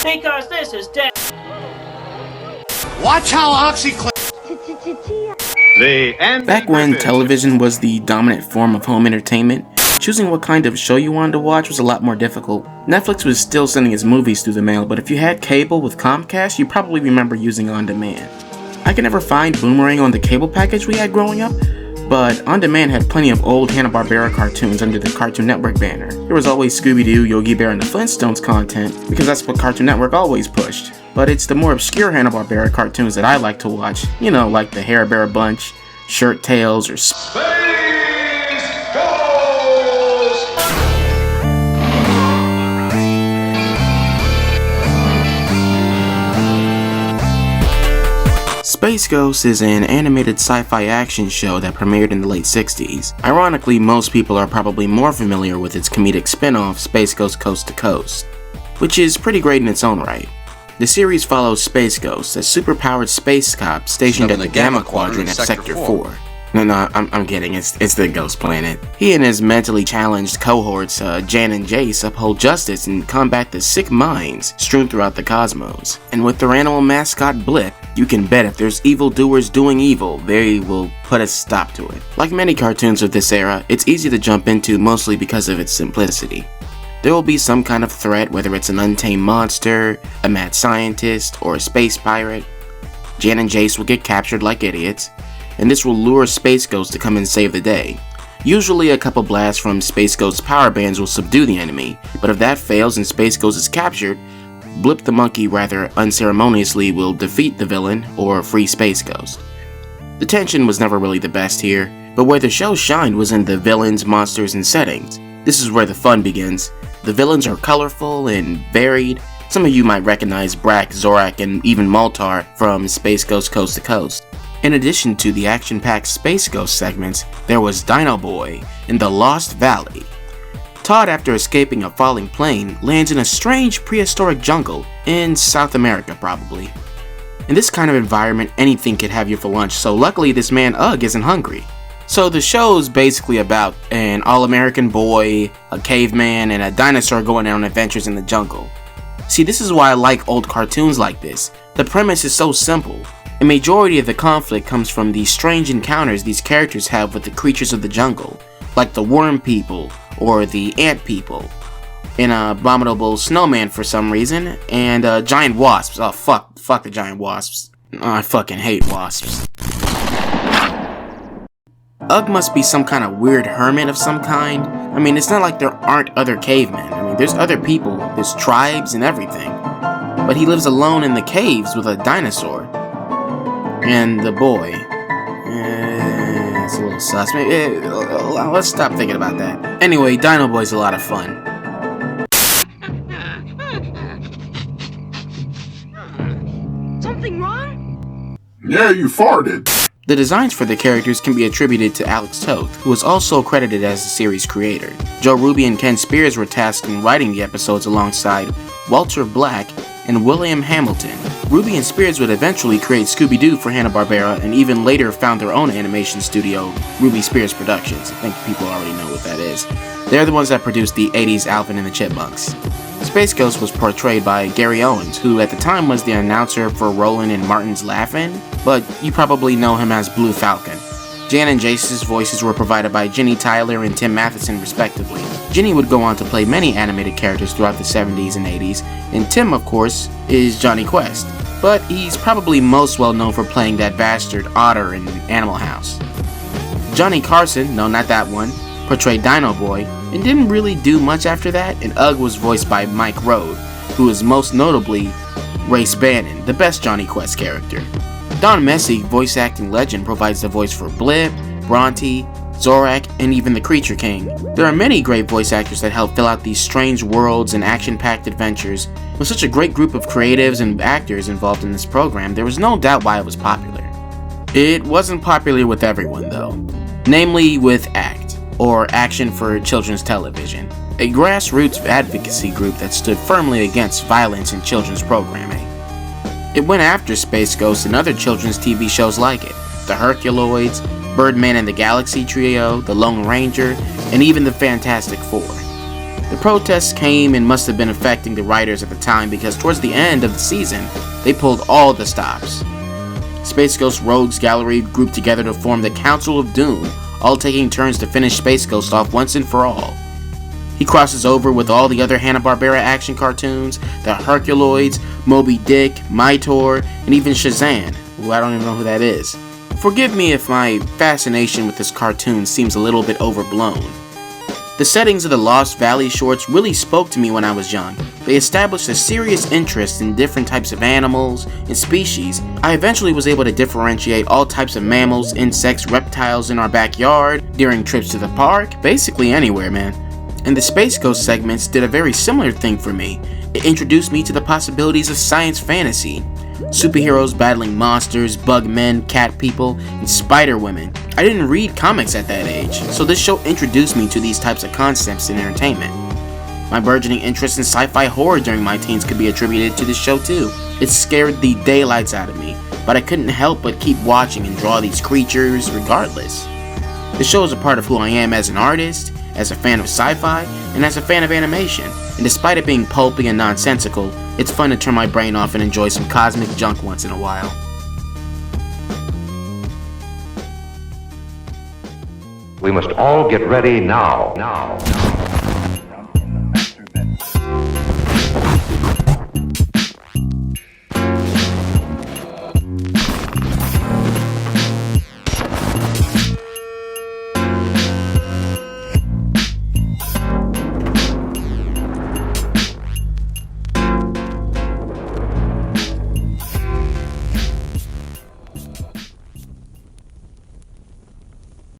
Because this is dead. Watch how OxyClean. Back when television was the dominant form of home entertainment, choosing what kind of show you wanted to watch was a lot more difficult. Netflix was still sending its movies through the mail, but if you had cable with Comcast, you probably remember using On Demand. I could never find Boomerang on the cable package we had growing up, but On Demand had plenty of old Hannah Barbera cartoons under the Cartoon Network banner. There was always Scooby-Doo, Yogi Bear, and the Flintstones content, because that's what Cartoon Network always pushed. But it's the more obscure Hannah Barbera cartoons that I like to watch, you know, like the Hair Bear Bunch, Shirt Tales, or Space Ghost is an animated sci-fi action show that premiered in the late 60s. Ironically, most people are probably more familiar with its comedic spin-off, Space Ghost Coast to Coast, which is pretty great in its own right. The series follows Space Ghost, a superpowered space cop stationed at the Gamma Quadrant at Sector 4. No, I'm kidding, it's the Ghost Planet. He and his mentally challenged cohorts, Jan and Jace, uphold justice and combat the sick minds strewn throughout the cosmos. And with their animal mascot Blip, you can bet if there's evildoers doing evil, they will put a stop to it. Like many cartoons of this era, it's easy to jump into mostly because of its simplicity. There will be some kind of threat, whether it's an untamed monster, a mad scientist, or a space pirate. Jan and Jace will get captured like idiots, and this will lure Space Ghost to come and save the day. Usually a couple blasts from Space Ghost's power bands will subdue the enemy, but if that fails and Space Ghost is captured, Blip the monkey rather unceremoniously will defeat the villain or free Space Ghost. The tension was never really the best here, but where the show shined was in the villains, monsters, and settings. This is where the fun begins. The villains are colorful and varied. Some of you might recognize Brak, Zorak, and even Moltar from Space Ghost Coast to Coast. In addition to the action-packed Space Ghost segments, there was Dino Boy in the Lost Valley. Todd, after escaping a falling plane, lands in a strange prehistoric jungle in South America probably. In this kind of environment, anything could have you for lunch, so luckily this man Ugg isn't hungry. So the show is basically about an all-American boy, a caveman, and a dinosaur going on adventures in the jungle. See, this is why I like old cartoons like this. The premise is so simple. A majority of the conflict comes from the strange encounters these characters have with the creatures of the jungle, like the worm people, or the ant people, an abominable snowman for some reason, and giant wasps. Oh fuck the giant wasps. Oh, I fucking hate wasps. Ugg must be some kind of weird hermit of some kind. I mean, it's not like there aren't other cavemen. I mean, there's other people, there's tribes and everything. But he lives alone in the caves with a dinosaur. And the boy. It's a little sus. Maybe, let's stop thinking about that. Anyway, Dino Boy's a lot of fun. Something wrong? Yeah, you farted. The designs for the characters can be attributed to Alex Toth, who is also credited as the series creator. Joe Ruby and Ken Spears were tasked in writing the episodes alongside Walter Black and William Hamilton. Ruby and Spears would eventually create Scooby-Doo for Hanna-Barbera and even later found their own animation studio, Ruby Spears Productions. I think people already know what that is. They're the ones that produced the 80s Alvin and the Chipmunks. Space Ghost was portrayed by Gary Owens, who at the time was the announcer for Roland and Martin's Laugh-In, but you probably know him as Blue Falcon. Jan and Jace's voices were provided by Ginny Tyler and Tim Matheson respectively. Ginny would go on to play many animated characters throughout the 70s and 80s, and Tim, of course, is Johnny Quest, but he's probably most well known for playing that bastard Otter in Animal House. Johnny Carson, no not that one, portrayed Dino Boy, and didn't really do much after that, and Ugg was voiced by Mike Road, who is most notably Race Bannon, the best Johnny Quest character. Don Messick, voice acting legend, provides the voice for Blip, Bronte, Zorak, and even the Creature King. There are many great voice actors that help fill out these strange worlds and action-packed adventures. With such a great group of creatives and actors involved in this program, there was no doubt why it was popular. It wasn't popular with everyone though, namely with ACT, or Action for Children's Television, a grassroots advocacy group that stood firmly against violence in children's programming. It went after Space Ghost and other children's TV shows like it, the Herculoids, Birdman and the Galaxy Trio, the Lone Ranger, and even the Fantastic Four. The protests came and must have been affecting the writers at the time because towards the end of the season, they pulled all the stops. Space Ghost Rogues Gallery grouped together to form the Council of Doom, all taking turns to finish Space Ghost off once and for all. He crosses over with all the other Hannah Barbera action cartoons, the Herculoids, Moby Dick, Mytor, and even Shazam, who I don't even know who that is. Forgive me if my fascination with this cartoon seems a little bit overblown. The settings of the Lost Valley shorts really spoke to me when I was young. They established a serious interest in different types of animals and species. I eventually was able to differentiate all types of mammals, insects, reptiles in our backyard, during trips to the park, basically anywhere, man. And the Space Ghost segments did a very similar thing for me. It introduced me to the possibilities of science fantasy. Superheroes battling monsters, bug men, cat people, and spider women. I didn't read comics at that age, so this show introduced me to these types of concepts in entertainment. My burgeoning interest in sci-fi horror during my teens could be attributed to this show too. It scared the daylights out of me, but I couldn't help but keep watching and draw these creatures regardless. The show is a part of who I am as an artist, as a fan of sci-fi, and as a fan of animation. And despite it being pulpy and nonsensical, it's fun to turn my brain off and enjoy some cosmic junk once in a while. We must all get ready now.